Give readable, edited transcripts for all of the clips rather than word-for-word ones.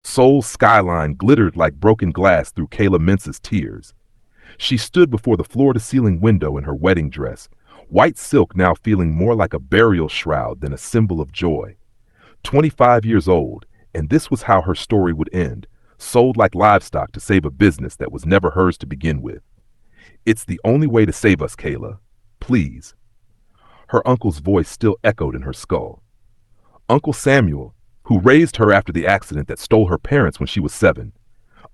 Seoul's skyline glittered like broken glass through Kayla Mensah's tears. She stood before the floor-to-ceiling window in her wedding dress, white silk now feeling more like a burial shroud than a symbol of joy. 25 years old, and this was how her story would end, sold like livestock to save a business that was never hers to begin with. "It's the only way to save us, Kayla. Please." Her uncle's voice still echoed in her skull. Uncle Samuel, who raised her after the accident that stole her parents when she was 7.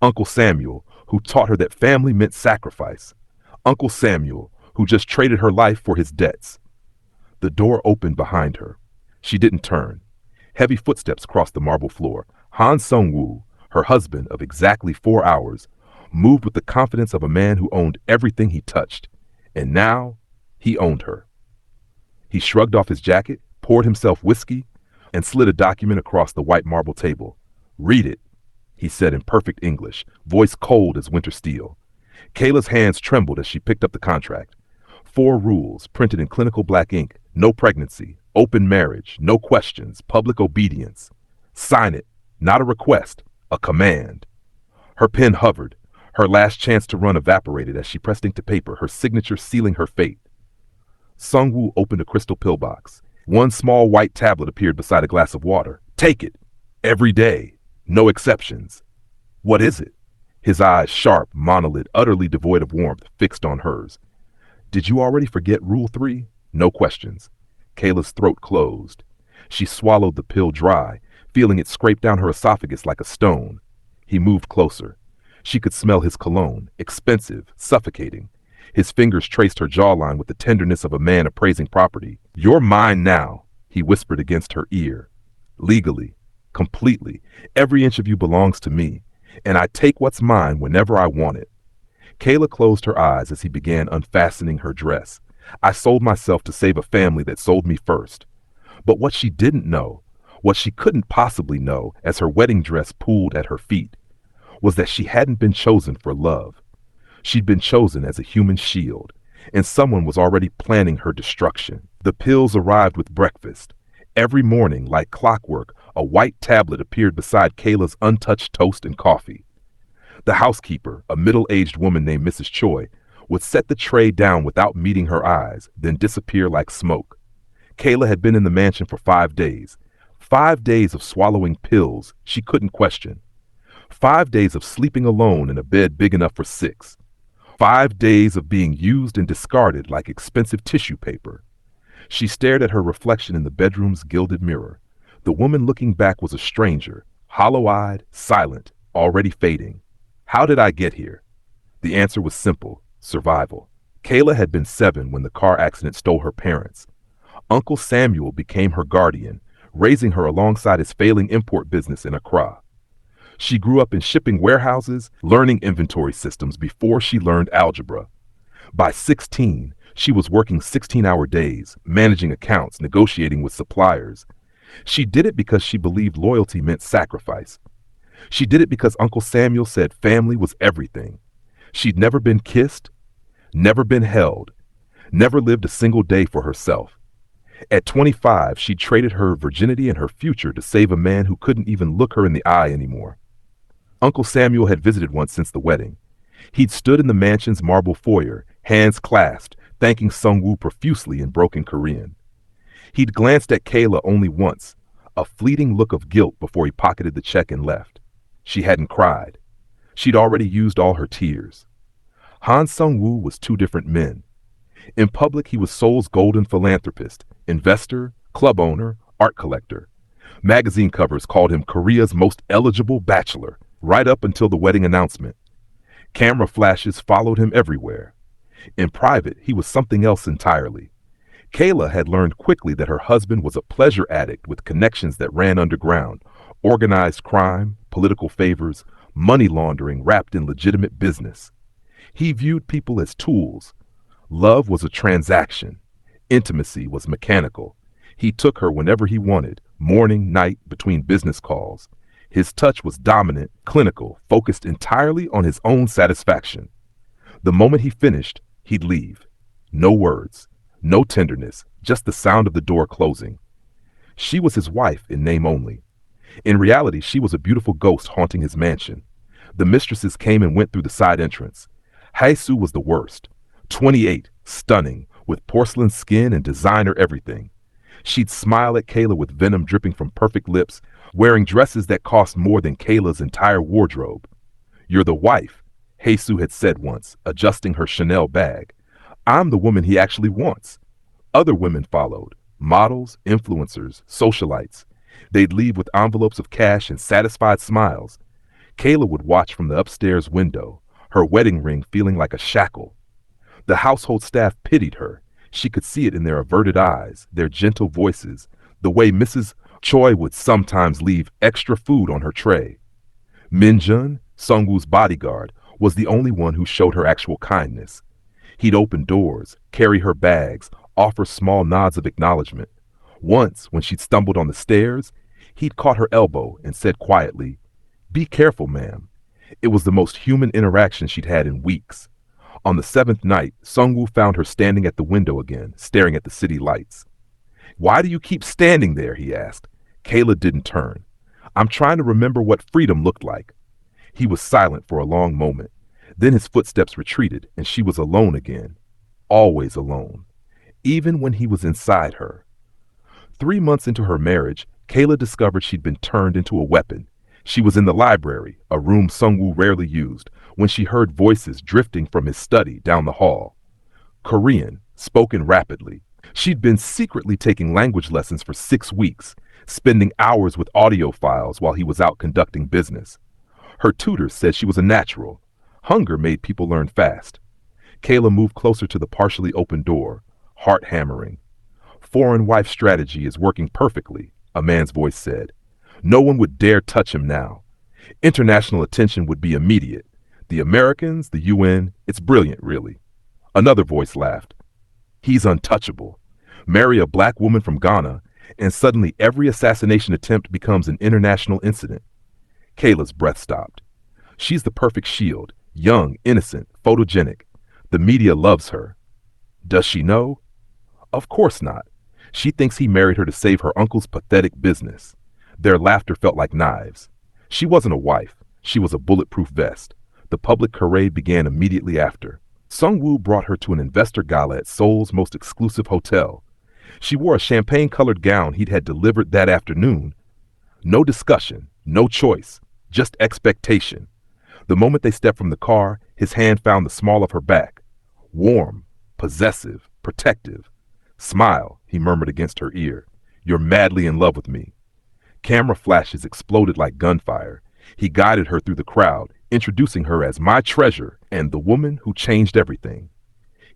Uncle Samuel, who taught her that family meant sacrifice. Uncle Samuel, who just traded her life for his debts. The door opened behind her. She didn't turn. Heavy footsteps crossed the marble floor. Han Seung-Woo, her husband of exactly 4 hours, moved with the confidence of a man who owned everything he touched. And now, he owned her. He shrugged off his jacket, poured himself whiskey, and slid a document across the white marble table. "Read it," he said in perfect English, voice cold as winter steel. Kayla's hands trembled as she picked up the contract. 4 rules, printed in clinical black ink: no pregnancy, open marriage, no questions, public obedience. Sign it, not a request, a command. Her pen hovered. Her last chance to run evaporated as she pressed ink to paper, her signature sealing her fate. Seung-Woo opened a crystal pillbox. One small white tablet appeared beside a glass of water. "Take it. Every day. No exceptions." "What is it?" His eyes, sharp, monolid, utterly devoid of warmth, fixed on hers. "Did you already forget Rule 3? No questions." Kayla's throat closed. She swallowed the pill dry, feeling it scrape down her esophagus like a stone. He moved closer. She could smell his cologne, expensive, suffocating. His fingers traced her jawline with the tenderness of a man appraising property. "You're mine now," he whispered against her ear. "Legally, completely. Every inch of you belongs to me, and I take what's mine whenever I want it." Kayla closed her eyes as he began unfastening her dress. "I sold myself to save a family that sold me first." But what she didn't know, what she couldn't possibly know as her wedding dress pooled at her feet, was that she hadn't been chosen for love. She'd been chosen as a human shield, and someone was already planning her destruction. The pills arrived with breakfast. Every morning, like clockwork, a white tablet appeared beside Kayla's untouched toast and coffee. The housekeeper, a middle-aged woman named Mrs. Choi, would set the tray down without meeting her eyes, then disappear like smoke. Kayla had been in the mansion for 5 days. 5 days of swallowing pills she couldn't question. 5 days of sleeping alone in a bed big enough for 6. 5 days of being used and discarded like expensive tissue paper. She stared at her reflection in the bedroom's gilded mirror. The woman looking back was a stranger, hollow-eyed, silent, already fading. How did I get here? The answer was simple: survival. Kayla had been 7 when the car accident stole her parents. Uncle Samuel became her guardian, raising her alongside his failing import business in Accra. She grew up in shipping warehouses, learning inventory systems before she learned algebra. By 16, she was working 16-hour days, managing accounts, negotiating with suppliers. She did it because she believed loyalty meant sacrifice. She did it because Uncle Samuel said family was everything. She'd never been kissed, never been held, never lived a single day for herself. At 25, she traded her virginity and her future to save a man who couldn't even look her in the eye anymore. Uncle Samuel had visited once since the wedding. He'd stood in the mansion's marble foyer, hands clasped, thanking Seung-Woo profusely in broken Korean. He'd glanced at Kayla only once, a fleeting look of guilt before he pocketed the check and left. She hadn't cried. She'd already used all her tears. Han Seung-Woo was 2 different men. In public, he was Seoul's golden philanthropist, investor, club owner, art collector. Magazine covers called him Korea's most eligible bachelor, right up until the wedding announcement. Camera flashes followed him everywhere. In private, he was something else entirely. Kayla had learned quickly that her husband was a pleasure addict with connections that ran underground: organized crime, political favors, money laundering wrapped in legitimate business. He viewed people as tools. Love was a transaction. Intimacy was mechanical. He took her whenever he wanted, morning, night, between business calls. His touch was dominant, clinical, focused entirely on his own satisfaction. The moment he finished, he'd leave. No words, no tenderness, just the sound of the door closing. She was his wife in name only. In reality, she was a beautiful ghost haunting his mansion. The mistresses came and went through the side entrance. Hae-soo was the worst. 28, stunning, with porcelain skin and designer everything. She'd smile at Kayla with venom dripping from perfect lips, wearing dresses that cost more than Kayla's entire wardrobe. "You're the wife," Hae-soo had said once, adjusting her Chanel bag. "I'm the woman he actually wants." Other women followed, models, influencers, socialites. They'd leave with envelopes of cash and satisfied smiles. Kayla would watch from the upstairs window, her wedding ring feeling like a shackle. The household staff pitied her. She could see it in their averted eyes, their gentle voices, the way Mrs. Choi would sometimes leave extra food on her tray. Min-jun, Seung-Woo's bodyguard, was the only one who showed her actual kindness. He'd open doors, carry her bags, offer small nods of acknowledgement. Once, when she'd stumbled on the stairs, he'd caught her elbow and said quietly, "Be careful, ma'am." It was the most human interaction she'd had in weeks. On the seventh night, Seung-Woo found her standing at the window again, staring at the city lights. "Why do you keep standing there?" he asked. Kayla didn't turn. "I'm trying to remember what freedom looked like." He was silent for a long moment. Then his footsteps retreated, and she was alone again. Always alone. Even when he was inside her. 3 months into her marriage, Kayla discovered she'd been turned into a weapon. She was in the library, a room Seung-Woo rarely used, when she heard voices drifting from his study down the hall. Korean, spoken rapidly. She'd been secretly taking language lessons for 6 weeks, spending hours with audio files while he was out conducting business. Her tutors said she was a natural. Hunger made people learn fast. Kayla moved closer to the partially open door, heart hammering. "Foreign wife strategy is working perfectly," a man's voice said. No one would dare touch him now. International attention would be immediate. The Americans, the UN, it's brilliant, really. Another voice laughed. "He's untouchable. Marry a black woman from Ghana, and suddenly every assassination attempt becomes an international incident." Kayla's breath stopped. She's the perfect shield, young, innocent, photogenic. The media loves her. Does she know? Of course not. She thinks he married her to save her uncle's pathetic business. Their laughter felt like knives. She wasn't a wife. She was a bulletproof vest. The public parade began immediately after. Seung-Woo brought her to an investor gala at Seoul's most exclusive hotel. She wore a champagne-colored gown he'd had delivered that afternoon. No discussion, no choice, just expectation. The moment they stepped from the car, his hand found the small of her back. Warm, possessive, protective. "Smile," he murmured against her ear. "You're madly in love with me." Camera flashes exploded like gunfire. He guided her through the crowd, introducing her as "my treasure" and "the woman who changed everything."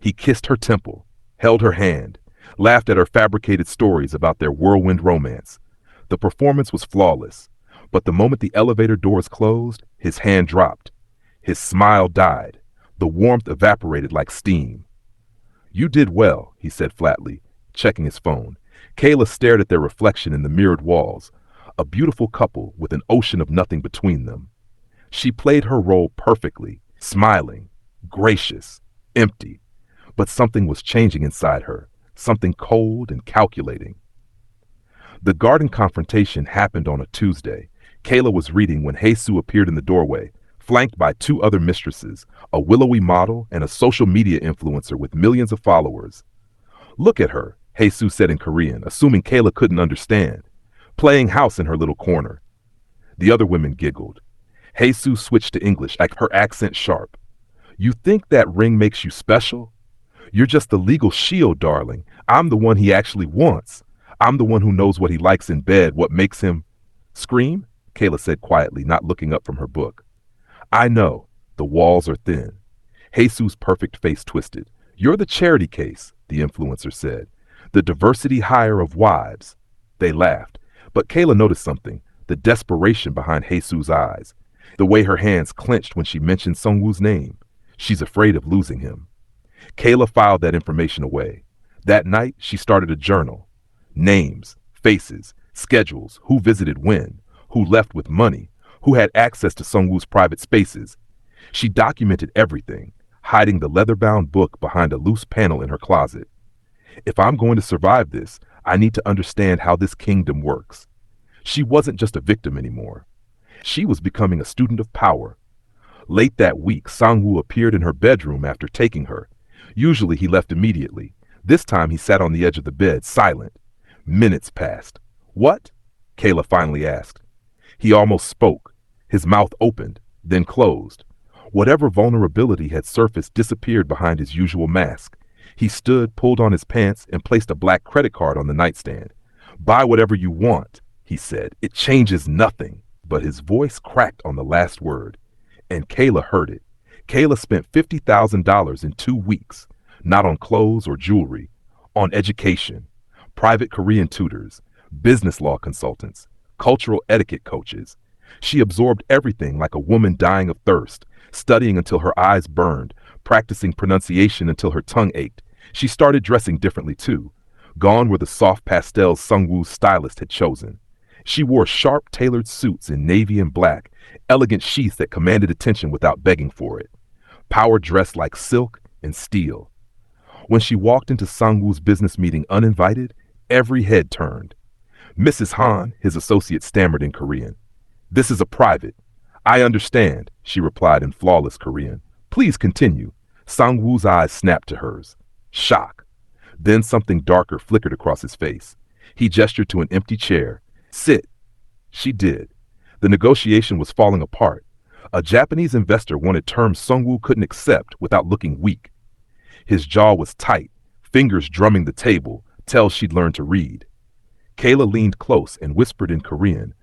He kissed her temple, held her hand, laughed at her fabricated stories about their whirlwind romance. The performance was flawless, but the moment the elevator doors closed, his hand dropped. His smile died. The warmth evaporated like steam. "You did well," he said flatly, checking his phone. Kayla stared at their reflection in the mirrored walls, a beautiful couple with an ocean of nothing between them. She played her role perfectly, smiling, gracious, empty. But something was changing inside her, something cold and calculating. The garden confrontation happened on a Tuesday. Kayla was reading when Hae-soo appeared in the doorway, flanked by 2 other mistresses, a willowy model and a social media influencer with millions of followers. "Look at her," Hae-soo said in Korean, assuming Kayla couldn't understand. "Playing house in her little corner." The other women giggled. Hae-soo switched to English, her accent sharp. "You think that ring makes you special? You're just the legal shield, darling. I'm the one he actually wants. I'm the one who knows what he likes in bed, what makes him—" "Scream?" Kayla said quietly, not looking up from her book. "I know. The walls are thin." Hae-soo's perfect face twisted. "You're the charity case," the influencer said. "The diversity hire of wives." They laughed. But Kayla noticed something, the desperation behind Hae-soo's eyes, the way her hands clenched when she mentioned Seung-Woo's name. She's afraid of losing him. Kayla filed that information away. That night, she started a journal. Names, faces, schedules, who visited when, who left with money, who had access to Seung-Woo's private spaces. She documented everything, hiding the leather-bound book behind a loose panel in her closet. "If I'm going to survive this, I need to understand how this kingdom works." She wasn't just a victim anymore. She was becoming a student of power. Late that week, Sang-woo appeared in her bedroom after taking her. Usually he left immediately. This time he sat on the edge of the bed, silent. Minutes passed. "What?" Kayla finally asked. He almost spoke. His mouth opened, then closed. Whatever vulnerability had surfaced disappeared behind his usual mask. He stood, pulled on his pants, and placed a black credit card on the nightstand. "Buy whatever you want," he said. "It changes nothing." But his voice cracked on the last word. And Kayla heard it. Kayla spent $50,000 in 2 weeks, not on clothes or jewelry, on education, private Korean tutors, business law consultants, cultural etiquette coaches. She absorbed everything like a woman dying of thirst, studying until her eyes burned, practicing pronunciation until her tongue ached. She started dressing differently too. Gone were the soft pastels Seung-Woo's stylist had chosen. She wore sharp, tailored suits in navy and black, elegant sheaths that commanded attention without begging for it. Power dressed like silk and steel. When she walked into Sang-Woo's business meeting uninvited, every head turned. "Mrs. Han," his associate stammered in Korean. "This is a private." "I understand," she replied in flawless Korean. "Please continue." Sang-Woo's eyes snapped to hers. Shock. Then something darker flickered across his face. He gestured to an empty chair. "Sit." She did. The negotiation was falling apart. A Japanese investor wanted terms Seung-Woo couldn't accept without looking weak. His jaw was tight, fingers drumming the table, tells she'd learned to read. Kayla leaned close and whispered in Korean,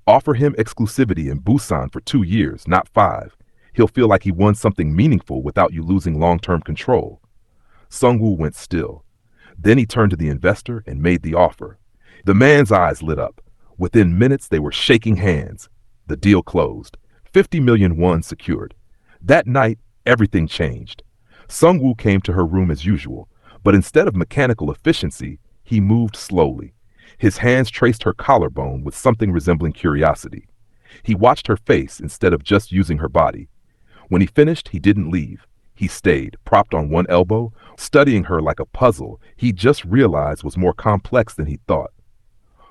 "Offer him exclusivity in Busan for 2 years, not 5. He'll feel like he won something meaningful without you losing long-term control." Seung-Woo went still. Then he turned to the investor and made the offer. The man's eyes lit up. Within minutes, they were shaking hands. The deal closed. 50 million won secured. That night, everything changed. Seung-Woo came to her room as usual, but instead of mechanical efficiency, he moved slowly. His hands traced her collarbone with something resembling curiosity. He watched her face instead of just using her body. When he finished, he didn't leave. He stayed, propped on one elbow, studying her like a puzzle he just realized was more complex than he thought.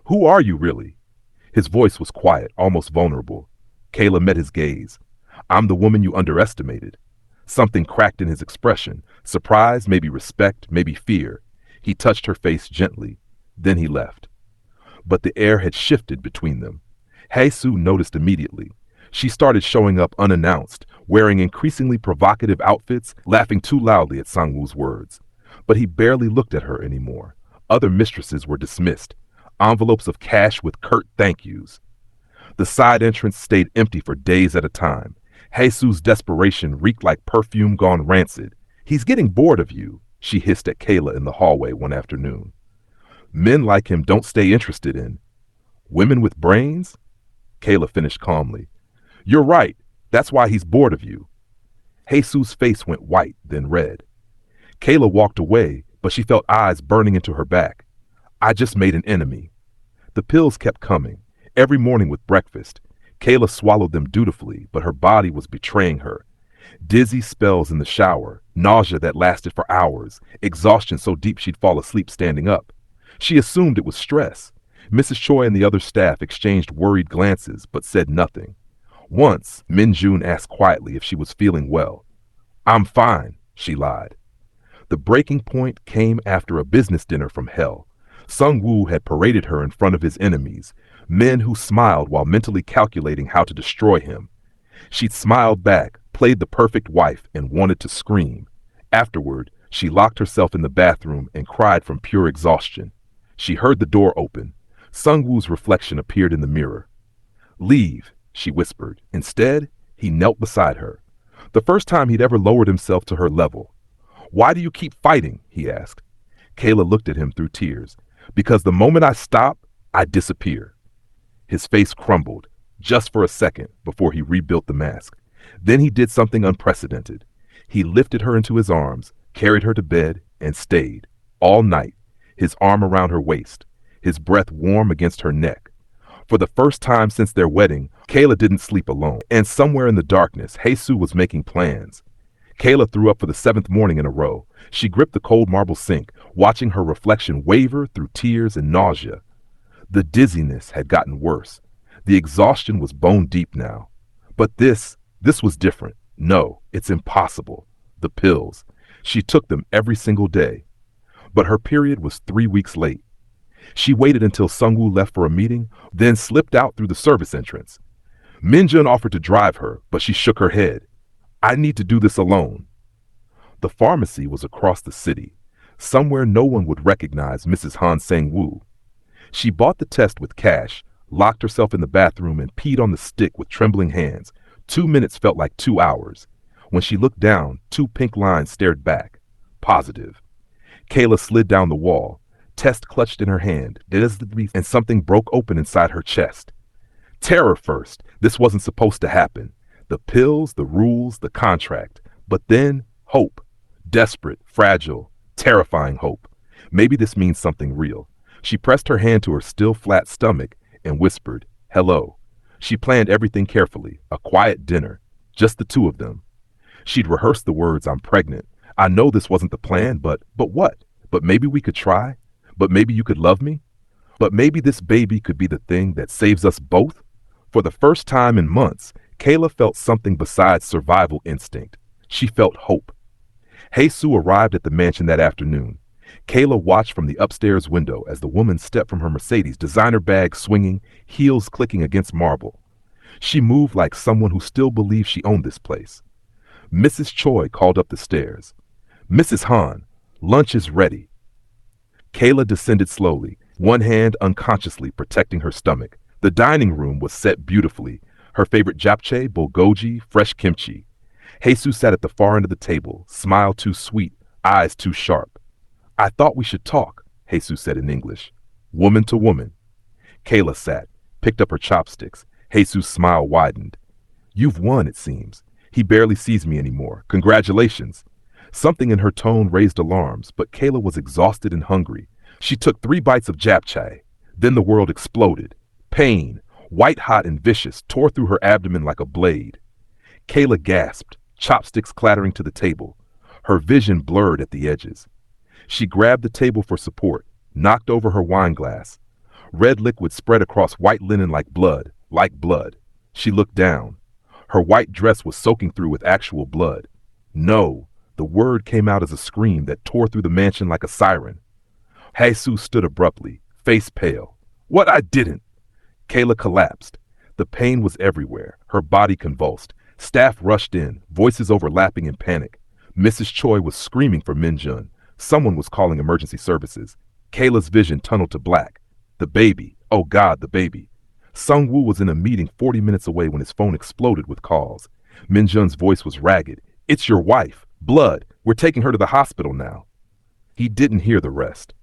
"Who are you, really?" His voice was quiet, almost vulnerable. Kayla met his gaze. "I'm the woman you underestimated." Something cracked in his expression. Surprise, maybe respect, maybe fear. He touched her face gently. Then he left. But the air had shifted between them. Hae-soo noticed immediately. She started showing up unannounced, wearing increasingly provocative outfits, laughing too loudly at Sang-Woo's words. But he barely looked at her anymore. Other mistresses were dismissed. Envelopes of cash with curt thank yous. The side entrance stayed empty for days at a time. Hae-soo's desperation reeked like perfume gone rancid. "He's getting bored of you," she hissed at Kayla in the hallway one afternoon. "Men like him don't stay interested in women with brains." Kayla finished calmly. "You're right. That's why he's bored of you." Hae-soo's face went white, then red. Kayla walked away, but she felt eyes burning into her back. "I just made an enemy." The pills kept coming. Every morning with breakfast. Kayla swallowed them dutifully, but her body was betraying her. Dizzy spells in the shower, nausea that lasted for hours, exhaustion so deep she'd fall asleep standing up. She assumed it was stress. Mrs. Choi and the other staff exchanged worried glances, but said nothing. Once, Min-jun asked quietly if she was feeling well. "I'm fine," she lied. The breaking point came after a business dinner from hell. Seung-Woo had paraded her in front of his enemies, men who smiled while mentally calculating how to destroy him. She'd smiled back, played the perfect wife, and wanted to scream. Afterward, she locked herself in the bathroom and cried from pure exhaustion. She heard the door open. Seung-Woo's reflection appeared in the mirror. "Leave," she whispered. Instead, he knelt beside her. The first time he'd ever lowered himself to her level. "Why do you keep fighting?" he asked. Kayla looked at him through tears. "Because the moment I stop, I disappear." His face crumbled, just for a second, before he rebuilt the mask. Then he did something unprecedented. He lifted her into his arms, carried her to bed, and stayed, all night, his arm around her waist, his breath warm against her neck. For the first time since their wedding, Kayla didn't sleep alone, and somewhere in the darkness, Hae-soo was making plans. Kayla threw up for the 7th morning in a row. She gripped the cold marble sink, watching her reflection waver through tears and nausea. The dizziness had gotten worse. The exhaustion was bone deep now. But this was different. No, it's impossible. The pills. She took them every single day. But her period was 3 weeks late. She waited until Seung-Woo left for a meeting, then slipped out through the service entrance. Min-jun offered to drive her, but she shook her head. I need to do this alone. The pharmacy was across the city, somewhere no one would recognize Mrs. Han Seung-Woo. She bought the test with cash, locked herself in the bathroom, and peed on the stick with trembling hands. 2 minutes felt like 2 hours. When she looked down, 2 pink lines stared back. Positive. Kayla slid down the wall, test clutched in her hand, and something broke open inside her chest. Terror first. This wasn't supposed to happen. The pills, the rules, the contract. But then, hope. Desperate, fragile, terrifying hope. Maybe this means something real. She pressed her hand to her still flat stomach and whispered, hello. She planned everything carefully, a quiet dinner, just the two of them. She'd rehearsed the words, I'm pregnant. I know this wasn't the plan, but what? But maybe we could try? But maybe you could love me? But maybe this baby could be the thing that saves us both? For the first time in months, Kayla felt something besides survival instinct. She felt hope. Hae-soo arrived at the mansion that afternoon. Kayla watched from the upstairs window as the woman stepped from her Mercedes, designer bag swinging, heels clicking against marble. She moved like someone who still believed she owned this place. Mrs. Choi called up the stairs. Mrs. Han, lunch is ready. Kayla descended slowly, one hand unconsciously protecting her stomach. The dining room was set beautifully. Her favorite japchae, bulgogi, fresh kimchi. Hae-soo sat at the far end of the table, smile too sweet, eyes too sharp. I thought we should talk, Hae-soo said in English. Woman to woman. Kayla sat, picked up her chopsticks. Hae-soo's smile widened. You've won, it seems. He barely sees me anymore. Congratulations. Something in her tone raised alarms, but Kayla was exhausted and hungry. She took 3 bites of japchae. Then the world exploded. Pain, white hot and vicious, tore through her abdomen like a blade. Kayla gasped, chopsticks clattering to the table. Her vision blurred at the edges. She grabbed the table for support, knocked over her wine glass. Red liquid spread across white linen like blood, like blood. She looked down. Her white dress was soaking through with actual blood. No, the word came out as a scream that tore through the mansion like a siren. Hae-soo stood abruptly, face pale. What? I didn't. Kayla collapsed. The pain was everywhere, her body convulsed. Staff rushed in, voices overlapping in panic. Mrs. Choi was screaming for Min-jun. Someone was calling emergency services. Kayla's vision tunneled to black. The baby. Oh God, the baby. Seung-Woo was in a meeting 40 minutes away when his phone exploded with calls. Min-jun's voice was ragged. It's your wife. Blood. We're taking her to the hospital now. He didn't hear the rest.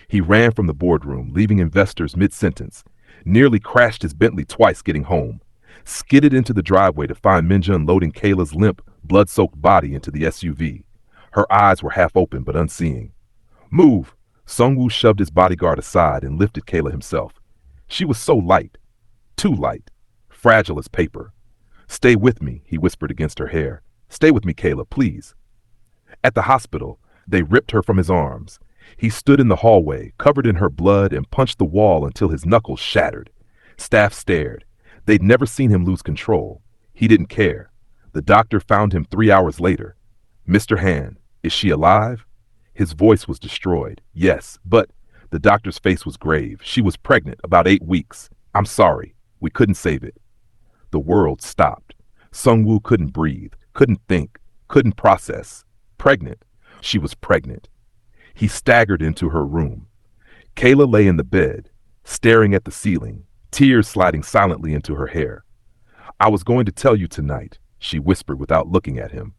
He ran from the boardroom, leaving investors mid-sentence. Nearly crashed his Bentley twice getting home. Skidded into the driveway to find Min-jun loading Kayla's limp, blood-soaked body into the SUV. Her eyes were half open but unseeing. Move! Seung-Woo shoved his bodyguard aside and lifted Kayla himself. She was so light. Too light. Fragile as paper. Stay with me, he whispered against her hair. Stay with me, Kayla, please. At the hospital, they ripped her from his arms. He stood in the hallway, covered in her blood, and punched the wall until his knuckles shattered. Staff stared. They'd never seen him lose control. He didn't care. The doctor found him 3 hours later. Mr. Han, is she alive? His voice was destroyed. Yes, but the doctor's face was grave. She was pregnant, about 8 weeks. I'm sorry. We couldn't save it. The world stopped. Seung-Woo couldn't breathe, couldn't think, couldn't process. Pregnant. She was pregnant. He staggered into her room. Kayla lay in the bed, staring at the ceiling, tears sliding silently into her hair. I was going to tell you tonight, she whispered without looking at him.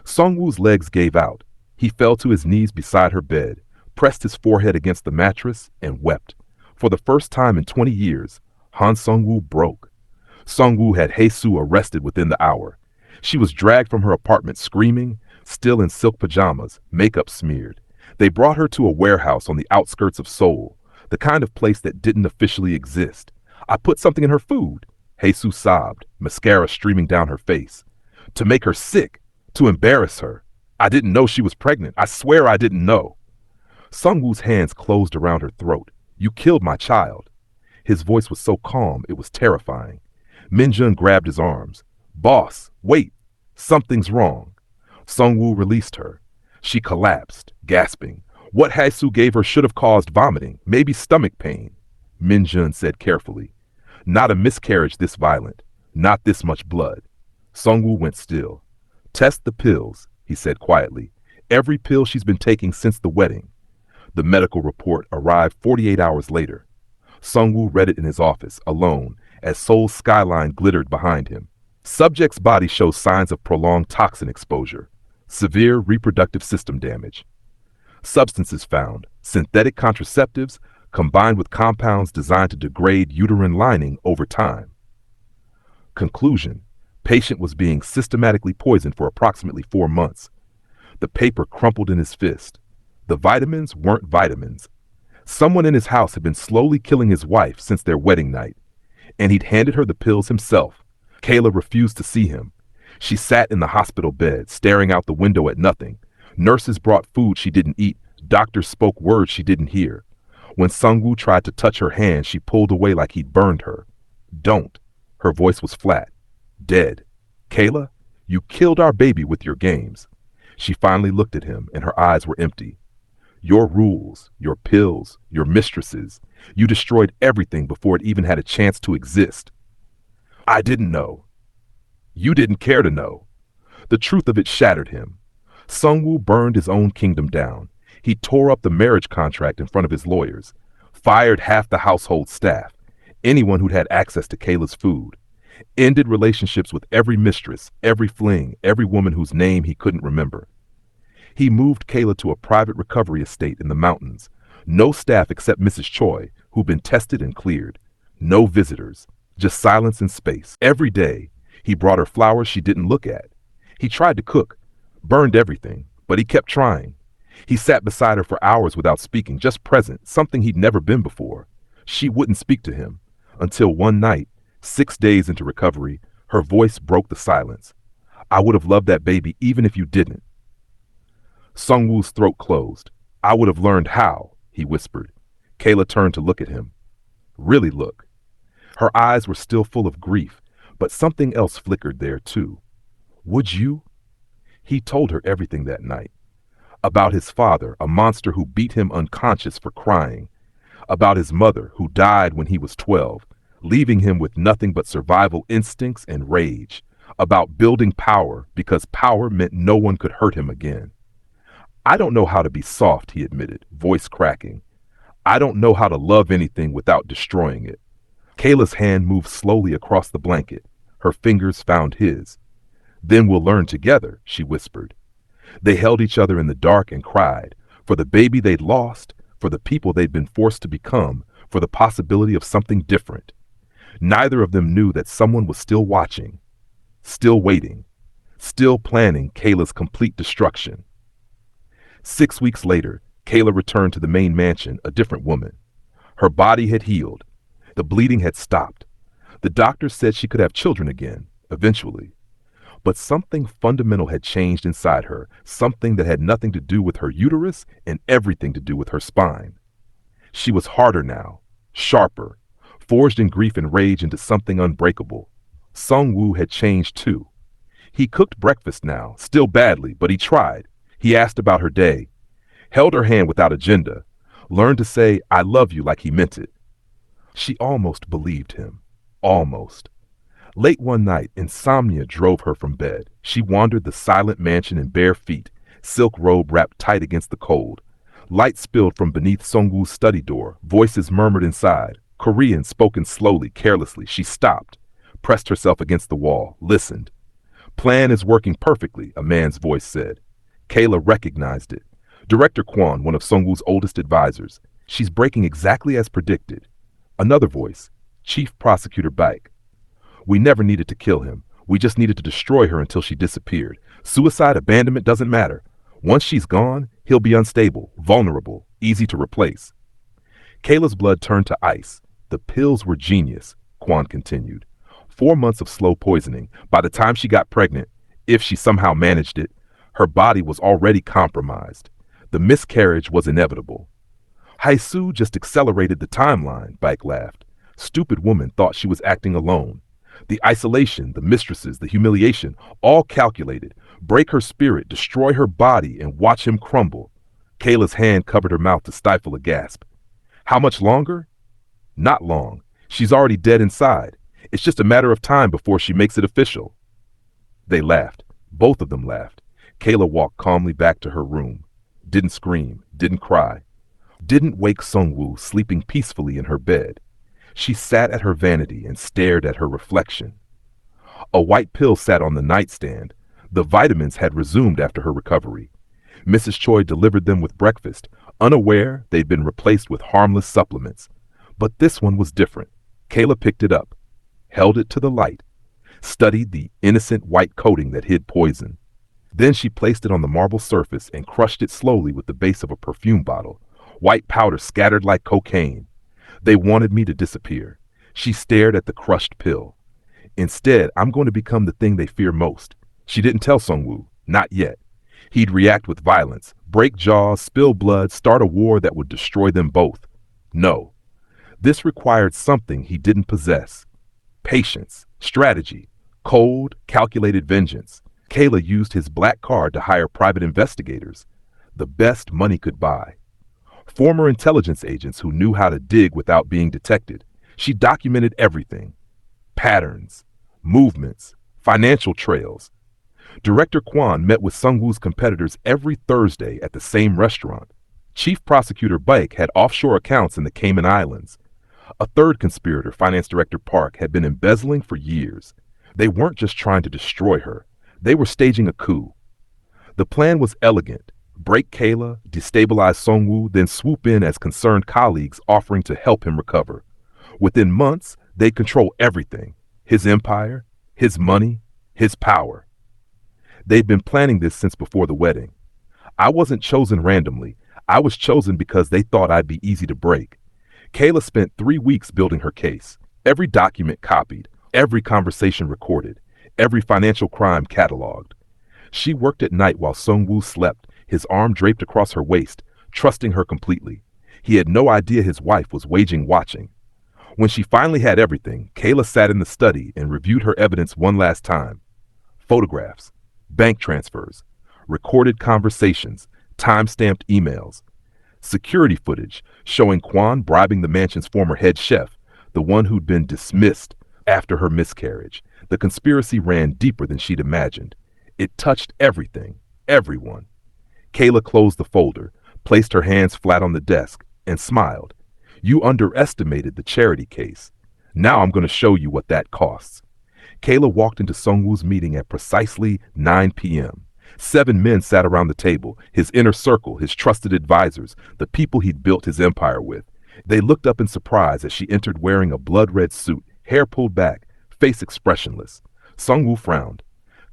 Seung-Woo's legs gave out. He fell to his knees beside her bed, pressed his forehead against the mattress, and wept. For the first time in 20 years, Han Seung-Woo broke. Seung-Woo had Hae-soo arrested within the hour. She was dragged from her apartment screaming, still in silk pajamas, makeup smeared. They brought her to a warehouse on the outskirts of Seoul, the kind of place that didn't officially exist. I put something in her food. Hae-soo sobbed, mascara streaming down her face. To make her sick, to embarrass her. I didn't know she was pregnant. I swear I didn't know. Seung-Woo's hands closed around her throat. You killed my child. His voice was so calm, it was terrifying. Minjun grabbed his arms. Boss, wait! Something's wrong. Seung-Woo released her. She collapsed, gasping. What Haesu gave her should have caused vomiting, maybe stomach pain. Minjun said carefully. Not a miscarriage this violent. Not this much blood. Seung-Woo went still. Test the pills, he said quietly. Every pill she's been taking since the wedding. The medical report arrived 48 hours later. Seung-Woo read it in his office, alone, as Seoul's skyline glittered behind him. Subject's body shows signs of prolonged toxin exposure. Severe reproductive system damage. Substances found, synthetic contraceptives, combined with compounds designed to degrade uterine lining over time. Conclusion: patient was being systematically poisoned for approximately 4 months. The paper crumpled in his fist. The vitamins weren't vitamins. Someone in his house had been slowly killing his wife since their wedding night, and he'd handed her the pills himself. Kayla refused to see him. She sat in the hospital bed, staring out the window at nothing. Nurses brought food she didn't eat. Doctors spoke words she didn't hear. When Seung-Woo tried to touch her hand, she pulled away like he'd burned her. Don't. Her voice was flat. Dead. Kayla, you killed our baby with your games. She finally looked at him, and her eyes were empty. Your rules, your pills, your mistresses. You destroyed everything before it even had a chance to exist. I didn't know. You didn't care to know. The truth of it shattered him. Seung-Woo burned his own kingdom down. He tore up the marriage contract in front of his lawyers, fired half the household staff, anyone who'd had access to Kayla's food, ended relationships with every mistress, every fling, every woman whose name he couldn't remember. He moved Kayla to a private recovery estate in the mountains. No staff except Mrs. Choi, who'd been tested and cleared. No visitors, just silence and space. Every day, he brought her flowers she didn't look at. He tried to cook, burned everything, but he kept trying. He sat beside her for hours without speaking, just present, something he'd never been before. She wouldn't speak to him, until one night, 6 days into recovery, her voice broke the silence. I would have loved that baby even if you didn't. Seung-Woo's throat closed. I would have learned how, he whispered. Kayla turned to look at him. Really look. Her eyes were still full of grief, but something else flickered there too. Would you? He told her everything that night. About his father, a monster who beat him unconscious for crying. About his mother, who died when he was 12, leaving him with nothing but survival instincts and rage. About building power, because power meant no one could hurt him again. I don't know how to be soft, he admitted, voice cracking. I don't know how to love anything without destroying it. Kayla's hand moved slowly across the blanket. Her fingers found his. Then we'll learn together, she whispered. They held each other in the dark and cried, for the baby they'd lost, for the people they'd been forced to become, for the possibility of something different. Neither of them knew that someone was still watching, still waiting, still planning Kayla's complete destruction. 6 weeks later, Kayla returned to the main mansion, a different woman. Her body had healed. The bleeding had stopped. The doctor said she could have children again, eventually. But something fundamental had changed inside her, something that had nothing to do with her uterus and everything to do with her spine. She was harder now, sharper, forged in grief and rage into something unbreakable. Seung-Woo had changed too. He cooked breakfast now, still badly, but he tried. He asked about her day, held her hand without agenda, learned to say, I love you like he meant it. She almost believed him. Almost. Late one night, insomnia drove her from bed. She wandered the silent mansion in bare feet, silk robe wrapped tight against the cold. Light spilled from beneath Seung-Woo's study door. Voices murmured inside. Korean spoken slowly, carelessly. She stopped, pressed herself against the wall, listened. Plan is working perfectly, a man's voice said. Kayla recognized it. Director Kwon, one of Seung-Woo's oldest advisors. She's breaking exactly as predicted. Another voice. Chief Prosecutor Baek. We never needed to kill him. We just needed to destroy her until she disappeared. Suicide, abandonment doesn't matter. Once she's gone, he'll be unstable, vulnerable, easy to replace. Kayla's blood turned to ice. The pills were genius, Kwon continued. 4 months of slow poisoning. By the time she got pregnant, if she somehow managed it, her body was already compromised. The miscarriage was inevitable. Haesu just accelerated the timeline, Baek laughed. Stupid woman thought she was acting alone. The isolation, the mistresses, the humiliation, all calculated. Break her spirit, destroy her body, and watch him crumble. Kayla's hand covered her mouth to stifle a gasp. How much longer? Not long. She's already dead inside. It's just a matter of time before she makes it official. They laughed. Both of them laughed. Kayla walked calmly back to her room. Didn't scream, didn't cry. Didn't wake Seung-Woo sleeping peacefully in her bed. She sat at her vanity and stared at her reflection. A white pill sat on the nightstand. The vitamins had resumed after her recovery. Mrs. Choi delivered them with breakfast, unaware they'd been replaced with harmless supplements. But this one was different. Kayla picked it up, held it to the light, studied the innocent white coating that hid poison. Then she placed it on the marble surface and crushed it slowly with the base of a perfume bottle. White powder scattered like cocaine. They wanted me to disappear. She stared at the crushed pill. Instead, I'm going to become the thing they fear most. She didn't tell Seung-Woo, not yet. He'd react with violence, break jaws, spill blood, start a war that would destroy them both. No. This required something he didn't possess. Patience, strategy, cold, calculated vengeance. Kayla used his black card to hire private investigators, the best money could buy. Former intelligence agents who knew how to dig without being detected. She documented everything. Patterns, movements, financial trails. Director Kwan met with Seung-Woo's competitors every Thursday at the same restaurant. Chief Prosecutor Baek had offshore accounts in the Cayman Islands. A third conspirator, Finance Director Park, had been embezzling for years. They weren't just trying to destroy her. They were staging a coup. The plan was elegant. Break Kayla, destabilize Seung-Woo, then swoop in as concerned colleagues offering to help him recover. Within months, they'd control everything. His empire, his money, his power. They'd been planning this since before the wedding. I wasn't chosen randomly. I was chosen because they thought I'd be easy to break. Kayla spent 3 weeks building her case. Every document copied, every conversation recorded, every financial crime cataloged. She worked at night while Seung-Woo slept, his arm draped across her waist, trusting her completely. He had no idea his wife was waging watching. When she finally had everything, Kayla sat in the study and reviewed her evidence one last time. Photographs, bank transfers, recorded conversations, time-stamped emails, security footage showing Kwan bribing the mansion's former head chef, the one who'd been dismissed after her miscarriage. The conspiracy ran deeper than she'd imagined. It touched everything, everyone. Kayla closed the folder, placed her hands flat on the desk, and smiled. You underestimated the charity case. Now I'm going to show you what that costs. Kayla walked into Seung-Woo's meeting at precisely 9 p.m. 7 men sat around the table, his inner circle, his trusted advisors, the people he'd built his empire with. They looked up in surprise as she entered wearing a blood-red suit, hair pulled back, face expressionless. Seung-Woo frowned.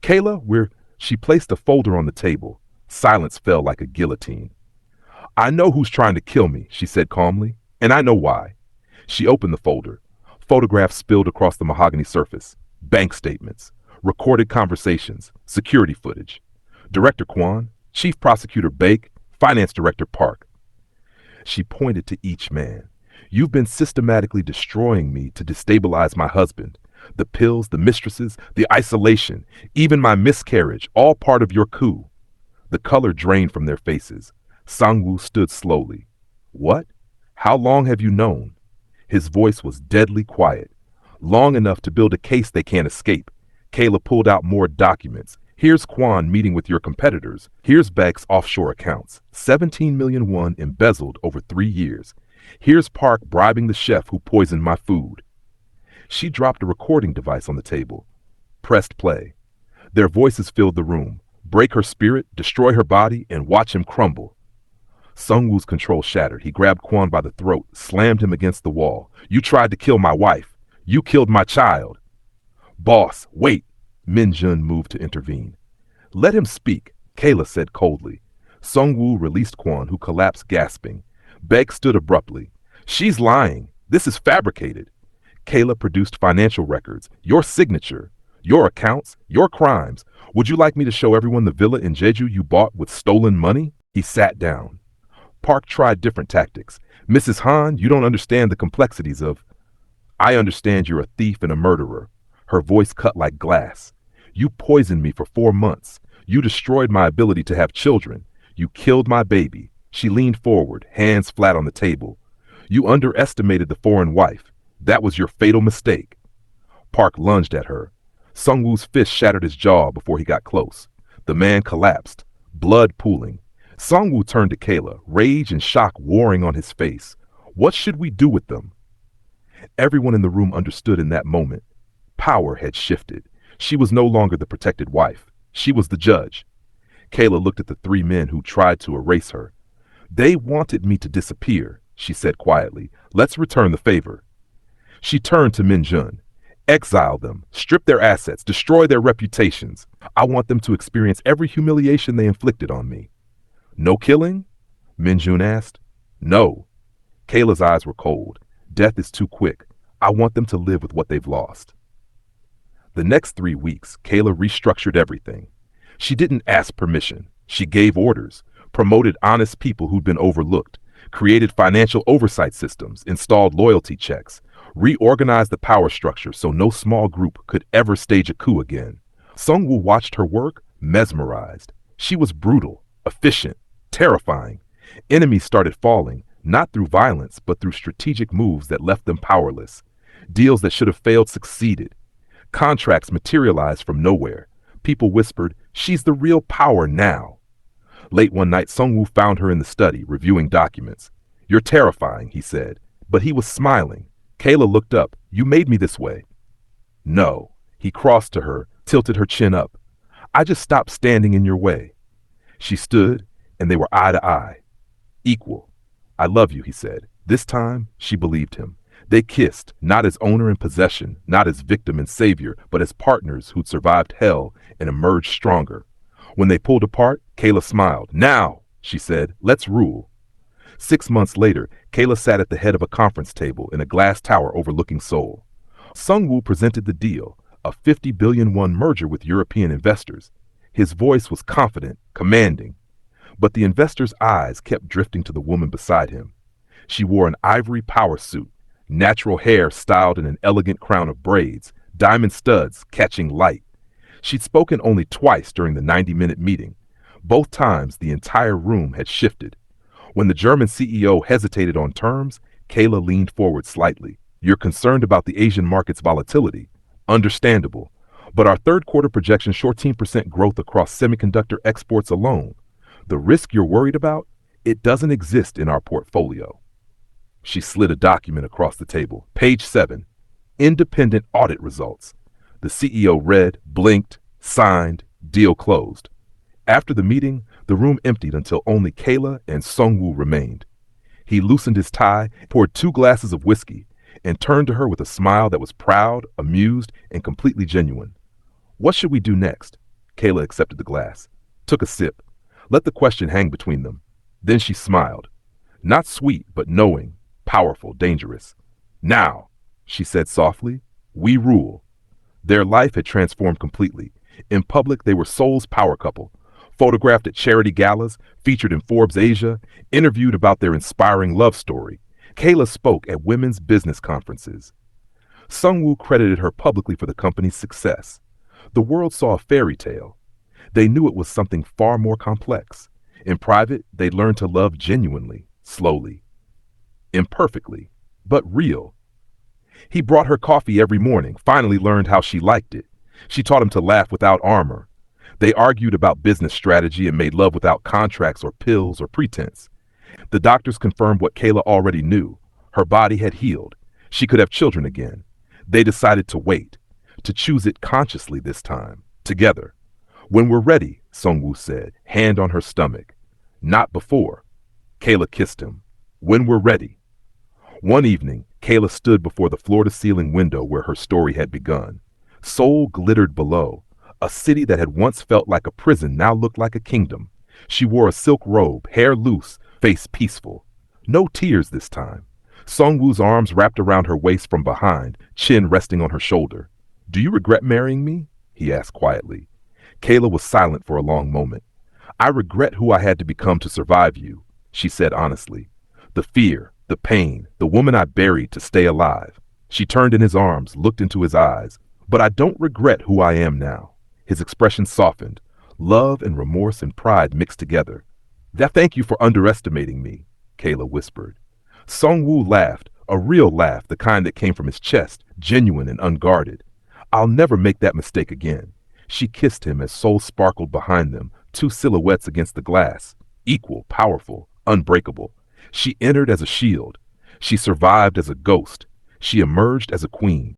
Kayla, She placed a folder on the table. Silence fell like a guillotine. I know who's trying to kill me, she said calmly, and I know why. She opened the folder. Photographs spilled across the mahogany surface. Bank statements, recorded conversations, security footage. Director Kwan, Chief Prosecutor Baek, Finance Director Park. She pointed to each man. You've been systematically destroying me to destabilize my husband. The pills, the mistresses, the isolation, even my miscarriage, all part of your coup. The color drained from their faces. Seung-Woo stood slowly. What? How long have you known? His voice was deadly quiet. Long enough to build a case they can't escape. Kayla pulled out more documents. Here's Kwan meeting with your competitors. Here's Baek's offshore accounts. 17 million won embezzled over 3 years. Here's Park bribing the chef who poisoned my food. She dropped a recording device on the table. Pressed play. Their voices filled the room. Break her spirit, destroy her body, and watch him crumble. Seung-Woo's control shattered. He grabbed Kwan by the throat, slammed him against the wall. You tried to kill my wife. You killed my child. Boss, wait. Min Jun moved to intervene. Let him speak, Kayla said coldly. Seung-Woo released Kwan, who collapsed gasping. Baek stood abruptly. She's lying. This is fabricated. Kayla produced financial records. Your signature. Your accounts. Your crimes. Would you like me to show everyone the villa in Jeju you bought with stolen money? He sat down. Park tried different tactics. Mrs. Han, you don't understand the complexities of... I understand you're a thief and a murderer. Her voice cut like glass. You poisoned me for 4 months. You destroyed my ability to have children. You killed my baby. She leaned forward, hands flat on the table. You underestimated the foreign wife. That was your fatal mistake. Park lunged at her. Seung-Woo's fist shattered his jaw before he got close. The man collapsed, blood pooling. Seung-Woo turned to Kayla, rage and shock warring on his face. What should we do with them? Everyone in the room understood in that moment. Power had shifted. She was no longer the protected wife. She was the judge. Kayla looked at the three men who tried to erase her. They wanted me to disappear, she said quietly. Let's return the favor. She turned to Min-jun. Exile them, strip their assets, destroy their reputations. I want them to experience every humiliation they inflicted on me. No killing? Min-jun asked. No. Kayla's eyes were cold. Death is too quick. I want them to live with what they've lost. The next 3 weeks, Kayla restructured everything. She didn't ask permission. She gave orders, promoted honest people who'd been overlooked, created financial oversight systems, installed loyalty checks, reorganized the power structure so no small group could ever stage a coup again. Seung-Woo watched her work, mesmerized. She was brutal, efficient, terrifying. Enemies started falling, not through violence, but through strategic moves that left them powerless. Deals that should have failed succeeded. Contracts materialized from nowhere. People whispered, "She's the real power now." Late one night, Seung-Woo found her in the study, reviewing documents. "You're terrifying," he said, but he was smiling. Kayla looked up. "You made me this way." "No." He crossed to her, tilted her chin up. "I just stopped standing in your way." She stood, and they were eye to eye. Equal. "I love you," he said. This time, she believed him. They kissed, not as owner and possession, not as victim and savior, but as partners who'd survived hell and emerged stronger. When they pulled apart, Kayla smiled. "Now," she said, "let's rule." 6 months later, Kayla sat at the head of a conference table in a glass tower overlooking Seoul. Seung-Woo presented the deal, a 50 billion won merger with European investors. His voice was confident, commanding. But the investors' eyes kept drifting to the woman beside him. She wore an ivory power suit, natural hair styled in an elegant crown of braids, diamond studs catching light. She'd spoken only twice during the 90-minute meeting. Both times, the entire room had shifted. When the German CEO hesitated on terms, Kayla leaned forward slightly. "You're concerned about the Asian market's volatility. Understandable. But our third quarter projection shows 14% growth across semiconductor exports alone. The risk you're worried about, it doesn't exist in our portfolio." She slid a document across the table. Page 7. Independent audit results. The CEO read, blinked, signed, deal closed. After the meeting, the room emptied until only Kayla and Seung-Woo remained. He loosened his tie, poured 2 glasses of whiskey, and turned to her with a smile that was proud, amused, and completely genuine. "What should we do next?" Kayla accepted the glass, took a sip, let the question hang between them. Then she smiled. Not sweet, but knowing, powerful, dangerous. "Now," she said softly, "we rule." Their life had transformed completely. In public, they were Seoul's power couple, photographed at charity galas, featured in Forbes Asia, interviewed about their inspiring love story. Kayla spoke at women's business conferences. Seung-Woo credited her publicly for the company's success. The world saw a fairy tale. They knew it was something far more complex. In private, they learned to love genuinely, slowly, imperfectly, but real. He brought her coffee every morning, finally learned how she liked it. She taught him to laugh without armor. They argued about business strategy and made love without contracts or pills or pretense. The doctors confirmed what Kayla already knew. Her body had healed. She could have children again. They decided to wait, to choose it consciously this time, together. "When we're ready," Seung-Woo said, hand on her stomach. "Not before." Kayla kissed him. "When we're ready." One evening, Kayla stood before the floor-to-ceiling window where her story had begun. Seoul glittered below. A city that had once felt like a prison now looked like a kingdom. She wore a silk robe, hair loose, face peaceful. No tears this time. Seung-Woo's arms wrapped around her waist from behind, chin resting on her shoulder. "Do you regret marrying me?" he asked quietly. Kayla was silent for a long moment. "I regret who I had to become to survive you," she said honestly. "The fear, the pain, the woman I buried to stay alive." She turned in his arms, looked into his eyes. But I don't regret who I am now. His expression softened. Love and remorse and pride mixed together. Thank you for underestimating me, Kayla whispered. Seung-Woo laughed, a real laugh, the kind that came from his chest, genuine and unguarded. I'll never make that mistake again. She kissed him as Seoul sparkled behind them, two silhouettes against the glass, equal, powerful, unbreakable. She entered as a shield. She survived as a ghost. She emerged as a queen.